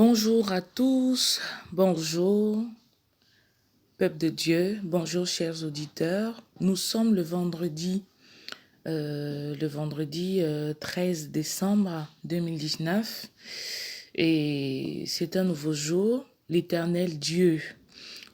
Bonjour à tous, bonjour peuple de Dieu, bonjour chers auditeurs. Nous sommes le vendredi 13 décembre 2019 et c'est un nouveau jour. L'Éternel Dieu,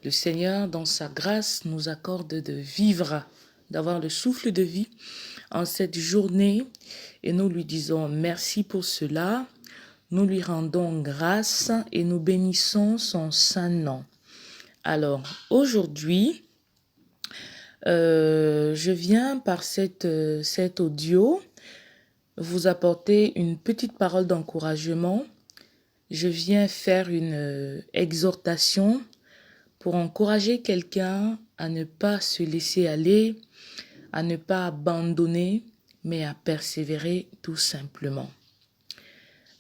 le Seigneur dans sa grâce nous accorde de vivre, d'avoir le souffle de vie en cette journée et nous lui disons merci pour cela. Nous lui rendons grâce et nous bénissons son saint nom. Alors, aujourd'hui, je viens par cet audio vous apporter une petite parole d'encouragement. Je viens faire une exhortation pour encourager quelqu'un à ne pas se laisser aller, à ne pas abandonner, mais à persévérer tout simplement.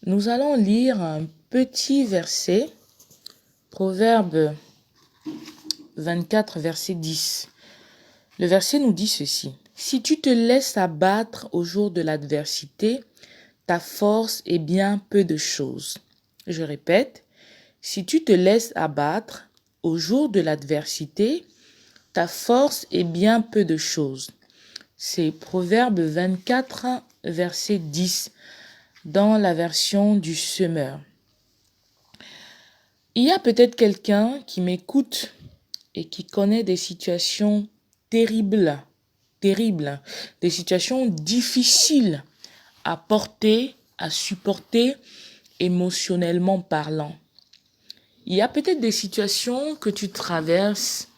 Nous allons lire un petit verset, Proverbe 24, verset 10. Le verset nous dit ceci. « Si tu te laisses abattre au jour de l'adversité, ta force est bien peu de choses. » Je répète, « Si tu te laisses abattre au jour de l'adversité, ta force est bien peu de choses. » C'est Proverbe 24, verset 10, dans la version du Semeur. Il y a peut-être quelqu'un qui m'écoute et qui connaît des situations terribles, des situations difficiles à porter, à supporter émotionnellement parlant. Il y a peut-être des situations que tu traverses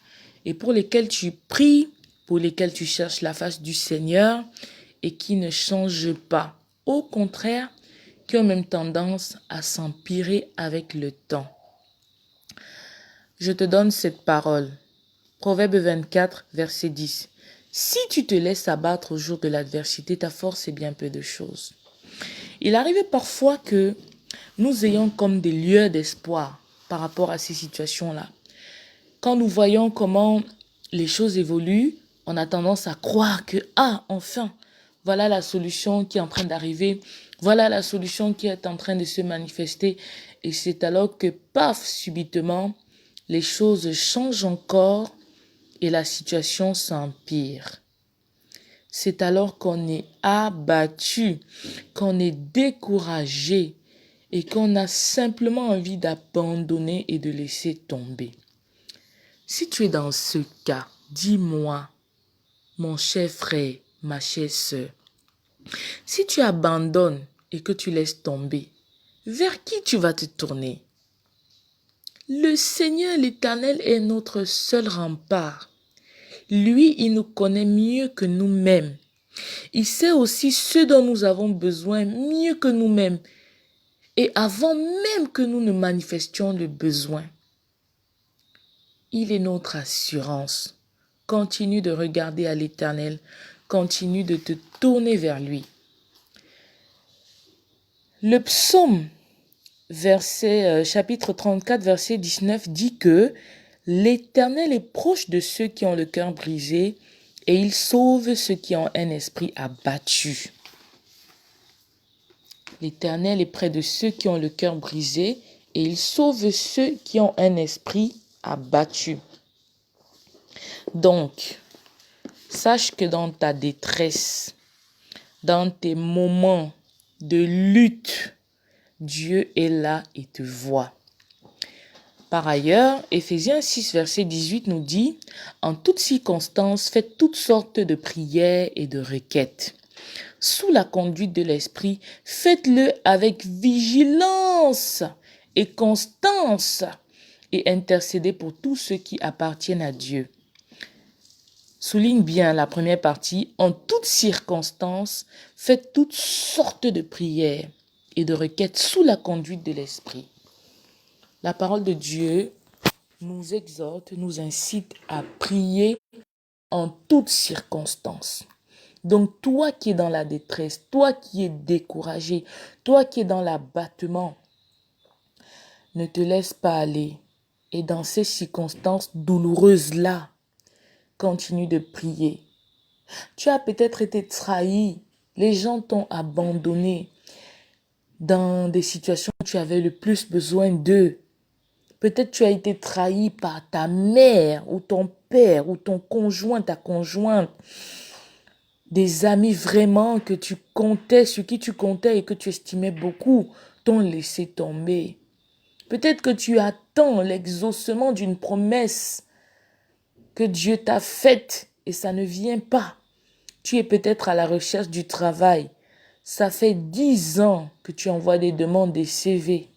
et pour lesquelles tu pries, pour lesquelles tu cherches la face du Seigneur et qui ne changent pas. Au contraire, qui ont même tendance à s'empirer avec le temps. Je te donne cette parole. Proverbe 24, verset 10. Si tu te laisses abattre au jour de l'adversité, ta force est bien peu de choses. Il arrive parfois que nous ayons comme des lueurs d'espoir par rapport à ces situations-là. Quand nous voyons comment les choses évoluent, on a tendance à croire que, enfin, voilà la solution qui est en train d'arriver, voilà la solution qui est en train de se manifester. Et c'est alors que, paf, subitement, les choses changent encore et la situation s'empire. C'est alors qu'on est abattu, qu'on est découragé et qu'on a simplement envie d'abandonner et de laisser tomber. Si tu es dans ce cas, dis-moi, mon cher frère, ma chère sœur, si tu abandonnes et que tu laisses tomber, vers qui tu vas te tourner? Le Seigneur l'Éternel est notre seul rempart. Lui, il nous connaît mieux que nous-mêmes. Il sait aussi ce dont nous avons besoin mieux que nous-mêmes. Et avant même que nous ne manifestions le besoin. Il est notre assurance. Continue de regarder à l'Éternel. Continue de te tourner vers lui. Le psaume, chapitre 34, verset 19, dit que l'Éternel est proche de ceux qui ont le cœur brisé et il sauve ceux qui ont un esprit abattu. L'Éternel est près de ceux qui ont le cœur brisé et il sauve ceux qui ont un esprit abattu. Donc, sache que dans ta détresse, dans tes moments de lutte, Dieu est là et te voit. Par ailleurs, Éphésiens 6, verset 18 nous dit « En toutes circonstances, faites toutes sortes de prières et de requêtes. Sous la conduite de l'Esprit, faites-le avec vigilance et constance et intercédez pour tous ceux qui appartiennent à Dieu. » Souligne bien la première partie. En toutes circonstances, faites toutes sortes de prières et de requêtes sous la conduite de l'Esprit. La parole de Dieu nous exhorte, nous incite à prier en toutes circonstances. Donc toi qui es dans la détresse, toi qui es découragé, toi qui es dans l'abattement, ne te laisse pas aller. Et dans ces circonstances douloureuses-là, continue de prier. Tu as peut-être été trahi, les gens t'ont abandonné. dans des situations où tu avais le plus besoin d'eux. Peut-être tu as été trahi par ta mère ou ton père ou ton conjoint, ta conjointe. Des amis vraiment que tu comptais, sur qui tu comptais et que tu estimais beaucoup, t'ont laissé tomber. Peut-être que tu attends l'exaucement d'une promesse que Dieu t'a faite et ça ne vient pas. Tu es peut-être à la recherche du travail. Ça fait 10 ans que tu envoies des demandes, des CV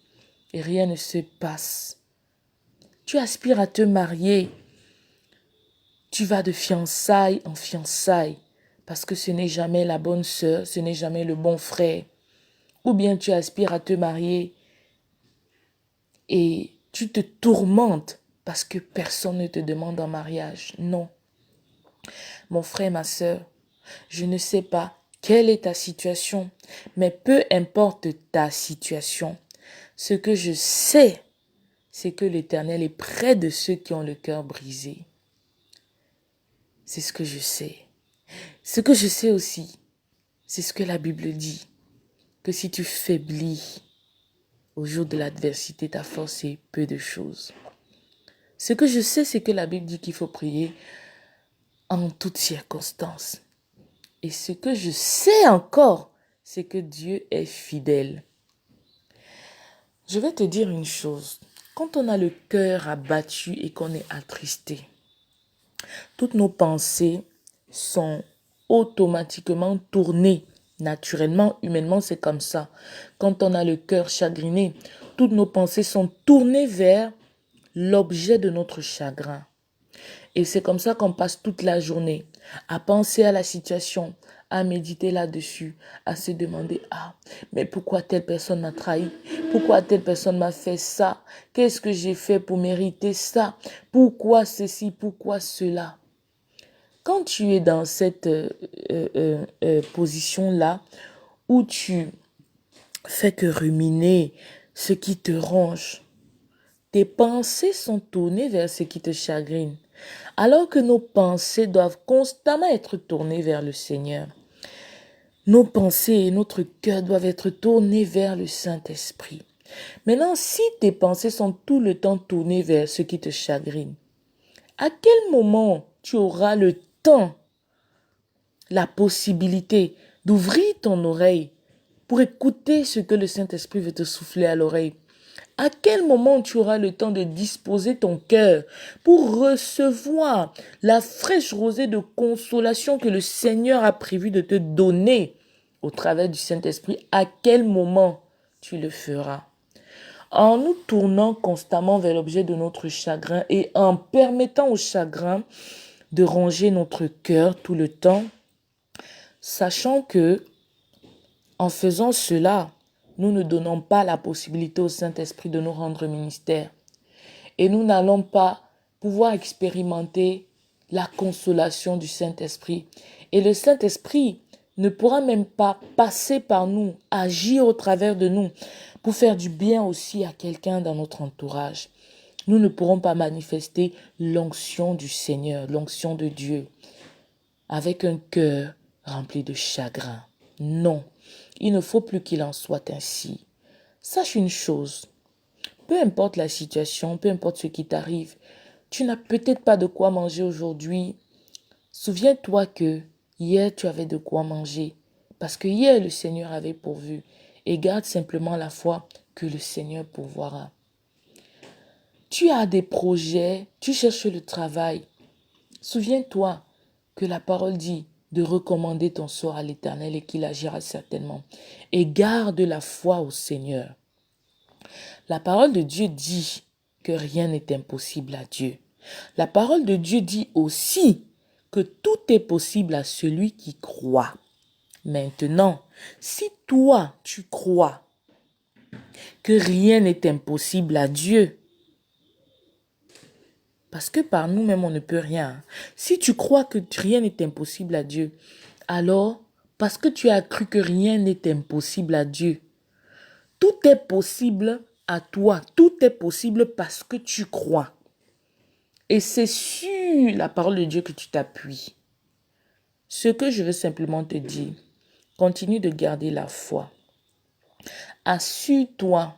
et rien ne se passe. Tu aspires à te marier. Tu vas de fiançailles en fiançailles parce que ce n'est jamais la bonne sœur, ce n'est jamais le bon frère. Ou bien tu aspires à te marier et tu te tourmentes parce que personne ne te demande en mariage. Non. Mon frère, ma sœur, je ne sais pas quelle est ta situation, mais peu importe ta situation, ce que je sais, c'est que l'Éternel est près de ceux qui ont le cœur brisé. C'est ce que je sais. Ce que je sais aussi, c'est ce que la Bible dit, que si tu faiblis au jour de l'adversité, ta force est peu de choses. Ce que je sais, c'est que la Bible dit qu'il faut prier en toutes circonstances. Et ce que je sais encore, c'est que Dieu est fidèle. Je vais te dire une chose. Quand on a le cœur abattu et qu'on est attristé, toutes nos pensées sont automatiquement tournées. Naturellement, humainement, c'est comme ça. Quand on a le cœur chagriné, toutes nos pensées sont tournées vers l'objet de notre chagrin. Et c'est comme ça qu'on passe toute la journée à penser à la situation, à méditer là-dessus, à se demander, ah, mais pourquoi telle personne m'a trahi? Pourquoi telle personne m'a fait ça? Qu'est-ce que j'ai fait pour mériter ça? Pourquoi ceci? Pourquoi cela? Quand tu es dans cette position-là, où tu fais que ruminer ce qui te ronge, tes pensées sont tournées vers ce qui te chagrine, alors que nos pensées doivent constamment être tournées vers le Seigneur. Nos pensées et notre cœur doivent être tournés vers le Saint-Esprit. Maintenant, si tes pensées sont tout le temps tournées vers ce qui te chagrine, à quel moment tu auras le temps, la possibilité d'ouvrir ton oreille pour écouter ce que le Saint-Esprit veut te souffler à l'oreille? À quel moment tu auras le temps de disposer ton cœur pour recevoir la fraîche rosée de consolation que le Seigneur a prévu de te donner au travers du Saint-Esprit? À quel moment tu le feras? En nous tournant constamment vers l'objet de notre chagrin et en permettant au chagrin de ronger notre cœur tout le temps, sachant que en faisant cela, nous ne donnons pas la possibilité au Saint-Esprit de nous rendre ministère. Et nous n'allons pas pouvoir expérimenter la consolation du Saint-Esprit. Et le Saint-Esprit ne pourra même pas passer par nous, agir au travers de nous, pour faire du bien aussi à quelqu'un dans notre entourage. Nous ne pourrons pas manifester l'onction du Seigneur, l'onction de Dieu, avec un cœur rempli de chagrin. Non, il ne faut plus qu'il en soit ainsi. Sache une chose, peu importe la situation, peu importe ce qui t'arrive, tu n'as peut-être pas de quoi manger aujourd'hui. Souviens-toi que hier tu avais de quoi manger, parce que hier le Seigneur avait pourvu. Et garde simplement la foi que le Seigneur pourvoira. Tu as des projets, tu cherches le travail. Souviens-toi que la parole dit de recommander ton sort à l'Éternel et qu'il agira certainement. Et garde la foi au Seigneur. La parole de Dieu dit que rien n'est impossible à Dieu. La parole de Dieu dit aussi que tout est possible à celui qui croit. Maintenant, si toi tu crois que rien n'est impossible à Dieu, parce que par nous-mêmes on ne peut rien. Si tu crois que rien n'est impossible à Dieu, alors parce que tu as cru que rien n'est impossible à Dieu, tout est possible à toi. Tout est possible parce que tu crois. Et c'est sur la parole de Dieu que tu t'appuies. Ce que je veux simplement te dire, continue de garder la foi. Assure-toi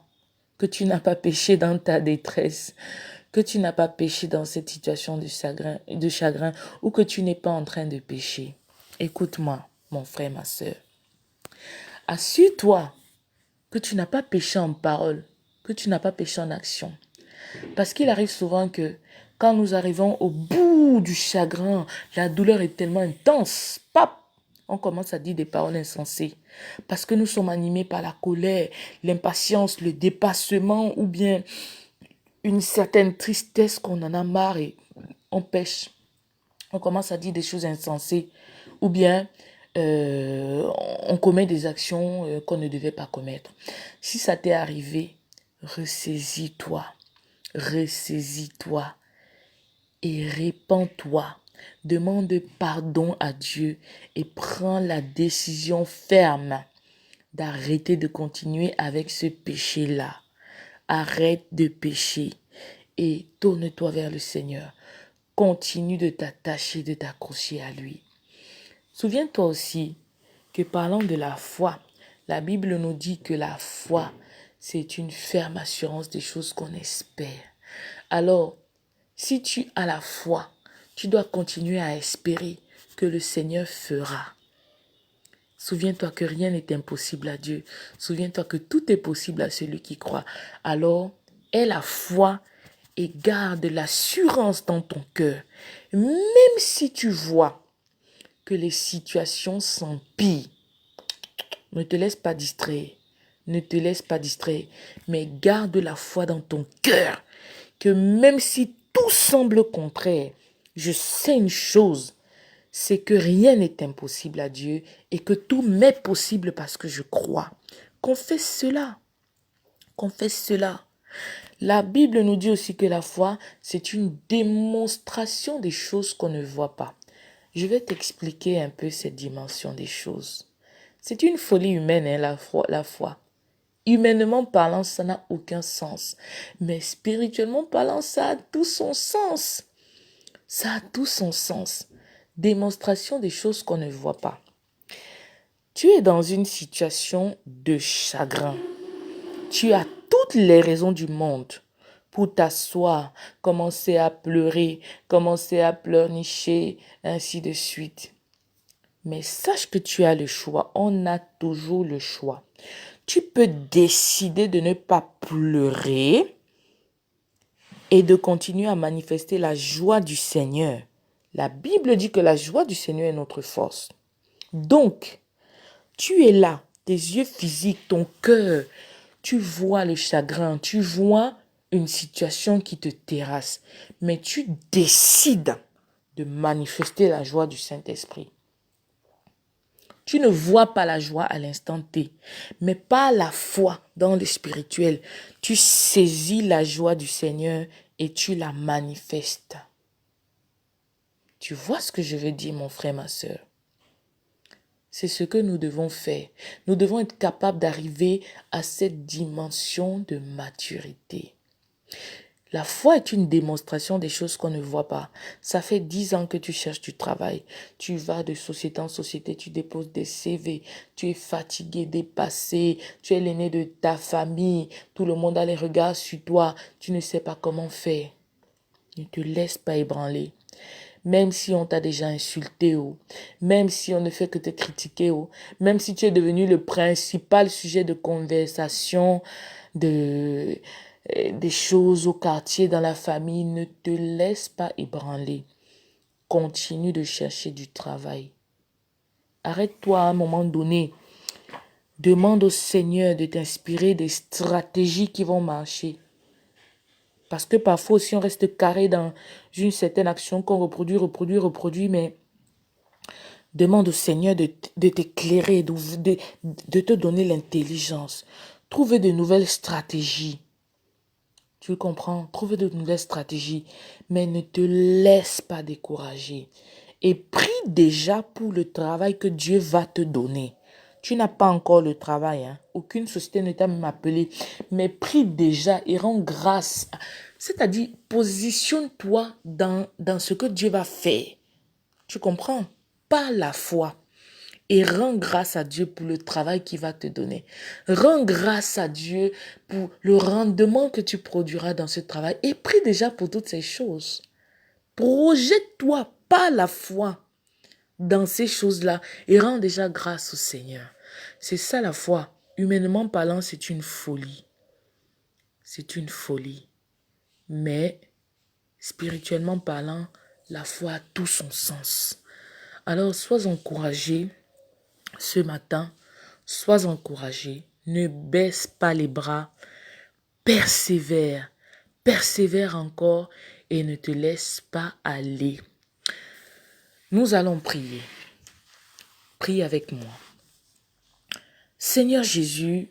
que tu n'as pas péché dans ta détresse, que tu n'as pas péché dans cette situation de chagrin ou que tu n'es pas en train de pécher. Écoute-moi, mon frère, ma soeur. Assure-toi que tu n'as pas péché en parole, que tu n'as pas péché en action. Parce qu'il arrive souvent que quand nous arrivons au bout du chagrin, la douleur est tellement intense, pap, on commence à dire des paroles insensées. Parce que nous sommes animés par la colère, l'impatience, le dépassement ou bien une certaine tristesse qu'on en a marre et on pêche. On commence à dire des choses insensées ou bien on commet des actions qu'on ne devait pas commettre. Si ça t'est arrivé, ressaisis-toi. Ressaisis-toi et répands-toi. Demande pardon à Dieu et prends la décision ferme d'arrêter de continuer avec ce péché-là. Arrête de pécher et tourne-toi vers le Seigneur. Continue de t'attacher, de t'accrocher à lui. Souviens-toi aussi que parlant de la foi, la Bible nous dit que la foi, c'est une ferme assurance des choses qu'on espère. Alors, si tu as la foi, tu dois continuer à espérer que le Seigneur fera. Souviens-toi que rien n'est impossible à Dieu. Souviens-toi que tout est possible à celui qui croit. Alors, aie la foi et garde l'assurance dans ton cœur. Même si tu vois que les situations s'empirent, ne te laisse pas distraire. Ne te laisse pas distraire, mais garde la foi dans ton cœur. Que même si tout semble contraire, je sais une chose, c'est que rien n'est impossible à Dieu et que tout m'est possible parce que je crois. Confesse cela. Confesse cela. La Bible nous dit aussi que la foi, c'est une démonstration des choses qu'on ne voit pas. Je vais t'expliquer un peu cette dimension des choses. C'est une folie humaine, hein, la foi. Humainement parlant, ça n'a aucun sens. Mais spirituellement parlant, ça a tout son sens. Ça a tout son sens. Démonstration des choses qu'on ne voit pas. Tu es dans une situation de chagrin. Tu as toutes les raisons du monde pour t'asseoir, commencer à pleurer, commencer à pleurnicher, ainsi de suite. Mais sache que tu as le choix. On a toujours le choix. Tu peux décider de ne pas pleurer et de continuer à manifester la joie du Seigneur. La Bible dit que la joie du Seigneur est notre force. Donc, tu es là, tes yeux physiques, ton cœur, tu vois le chagrin, tu vois une situation qui te terrasse, mais tu décides de manifester la joie du Saint-Esprit. Tu ne vois pas la joie à l'instant T, mais par la foi dans le spirituel, tu saisis la joie du Seigneur et tu la manifestes. Tu vois ce que je veux dire, mon frère, ma soeur? C'est ce que nous devons faire. Nous devons être capables d'arriver à cette dimension de maturité. La foi est une démonstration des choses qu'on ne voit pas. Ça fait 10 ans que tu cherches du travail. Tu vas de société en société, tu déposes des CV. Tu es fatigué, dépassé. Tu es l'aîné de ta famille. Tout le monde a les regards sur toi. Tu ne sais pas comment faire. Ne te laisse pas ébranler. Même si on t'a déjà insulté, même si on ne fait que te critiquer, même si tu es devenu le principal sujet de conversation des choses au quartier, dans la famille, ne te laisse pas ébranler. Continue de chercher du travail. Arrête-toi à un moment donné. Demande au Seigneur de t'inspirer des stratégies qui vont marcher. Parce que parfois aussi on reste carré dans une certaine action qu'on reproduit, mais demande au Seigneur de t'éclairer, de te donner l'intelligence. Trouver de nouvelles stratégies. Tu comprends? Trouver de nouvelles stratégies, mais ne te laisse pas décourager. Et prie déjà pour le travail que Dieu va te donner. Tu n'as pas encore le travail, hein? Aucune société ne t'a même appelé. Mais prie déjà et rends grâce. C'est-à-dire, positionne-toi dans ce que Dieu va faire. Tu comprends? Par la foi. et rends grâce à Dieu pour le travail qu'il va te donner. Rends grâce à Dieu pour le rendement que tu produiras dans ce travail et prie déjà pour toutes ces choses. Projette-toi par la foi dans ces choses-là et rends déjà grâce au Seigneur. C'est ça la foi. Humainement parlant, c'est une folie. C'est une folie. Mais spirituellement parlant, la foi a tout son sens. Alors, sois encouragé ce matin. Sois encouragé. Ne baisse pas les bras. Persévère. Persévère encore et ne te laisse pas aller. Nous allons prier. Prie avec moi. Seigneur Jésus,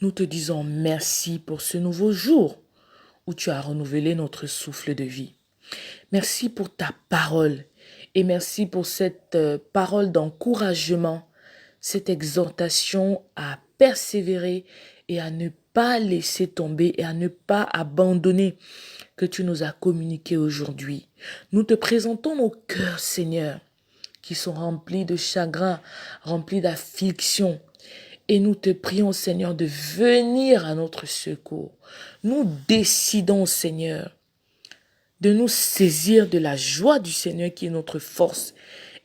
nous te disons merci pour ce nouveau jour où tu as renouvelé notre souffle de vie. Merci pour ta parole et merci pour cette parole d'encouragement, cette exhortation à persévérer et à ne pas laisser tomber et à ne pas abandonner que tu nous as communiqué aujourd'hui. Nous te présentons nos cœurs, Seigneur, qui sont remplis de chagrin, remplis d'affliction. Et nous te prions, Seigneur, de venir à notre secours. Nous décidons, Seigneur, de nous saisir de la joie du Seigneur qui est notre force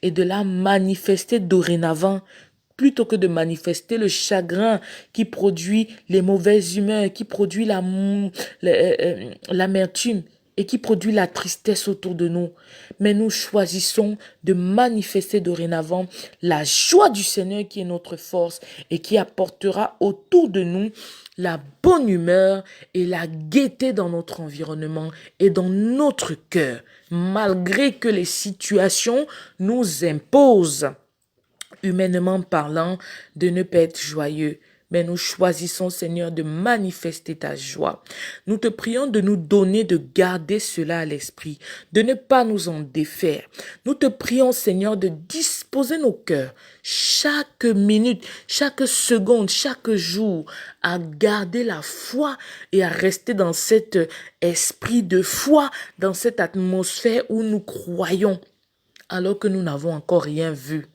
et de la manifester dorénavant plutôt que de manifester le chagrin qui produit les mauvaises humeurs, qui produit l'amertume et qui produit la tristesse autour de nous. Mais nous choisissons de manifester dorénavant la joie du Seigneur qui est notre force et qui apportera autour de nous la bonne humeur et la gaieté dans notre environnement et dans notre cœur, malgré que les situations nous imposent, humainement parlant, de ne pas être joyeux. Mais nous choisissons, Seigneur, de manifester ta joie. Nous te prions de nous donner, de garder cela à l'esprit, de ne pas nous en défaire. Nous te prions, Seigneur, de disposer nos cœurs chaque minute, chaque seconde, chaque jour, à garder la foi et à rester dans cet esprit de foi, dans cette atmosphère où nous croyons, alors que nous n'avons encore rien vu.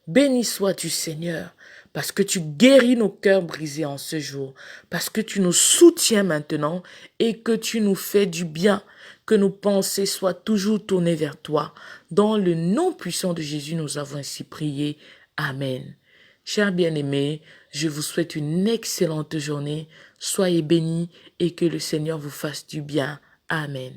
Béni sois-tu, Seigneur, parce que tu guéris nos cœurs brisés en ce jour, parce que tu nous soutiens maintenant et que tu nous fais du bien, que nos pensées soient toujours tournées vers toi. Dans le nom puissant de Jésus, nous avons ainsi prié. Amen. Chers bien-aimés, je vous souhaite une excellente journée. Soyez bénis et que le Seigneur vous fasse du bien. Amen.